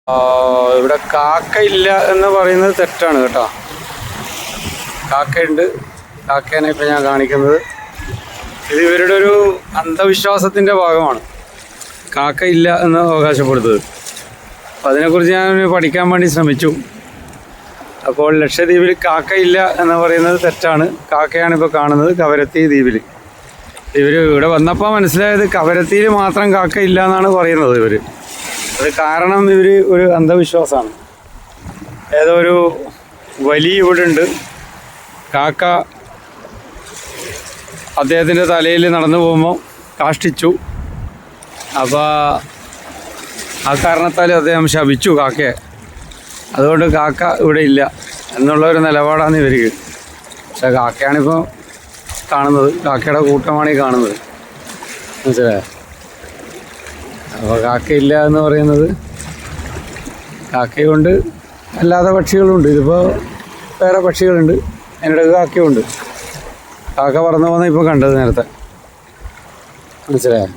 ഇവിടെ കാക്കയില്ല എന്ന് പറയുന്നത് തെറ്റാണ് കേട്ടോ. കാക്കയുണ്ട്. കാക്കേനെ ഇപ്പം ഞാൻ കാണിക്കുന്നത് ഇത് ഇവരുടെ ഒരു അന്ധവിശ്വാസത്തിൻ്റെ ഭാഗമാണ്. കാക്കയില്ല എന്ന് അവകാശപ്പെടുന്നത്. അപ്പം അതിനെക്കുറിച്ച് ഞാൻ പഠിക്കാൻ വേണ്ടി ശ്രമിച്ചു. അപ്പോൾ ലക്ഷദ്വീപിൽ കാക്കയില്ല എന്ന് പറയുന്നത് തെറ്റാണ്. കാക്കയാണ് ഇപ്പോൾ കാണുന്നത് കവരത്തി ദ്വീപിൽ. ഇവിടെ വന്നപ്പോൾ മനസ്സിലായത് കവരത്തിയിൽ മാത്രം കാക്കയില്ല എന്നാണ് പറയുന്നത് ഇവർ. അത് കാരണം ഇവർ ഒരു അന്ധവിശ്വാസമാണ്. ഏതോ ഒരു വലിയ ഇവിടെ ഉണ്ട്, കാക്ക അദ്ദേഹത്തിൻ്റെ തലയിൽ നടന്നു പോകുമ്പോൾ കാഷ്ടിച്ചു. അപ്പോൾ ആ കാരണത്താൽ അദ്ദേഹം ശപിച്ചു കാക്കയെ. അതുകൊണ്ട് കാക്ക ഇവിടെ ഇല്ല എന്നുള്ളൊരു നിലപാടാണ് ഇവർക്ക്. പക്ഷേ കാക്കയാണിപ്പോൾ കാണുന്നത്, കാക്കയുടെ കൂട്ടമാണ് ഈ കാണുന്നത്, മനസ്സിലായോ? അപ്പോൾ കാക്കയില്ല എന്ന് പറയുന്നത്, കാക്കയുണ്ട്, അല്ലാതെ പക്ഷികളുണ്ട്. ഇതിപ്പോൾ വേറെ പക്ഷികളുണ്ട്, അതിനിടയ്ക്ക് കാക്കയുണ്ട്. കാക്ക പറന്നു പോകുന്ന ഇപ്പോൾ കണ്ടത് നേരത്തെ, മനസ്സിലായോ?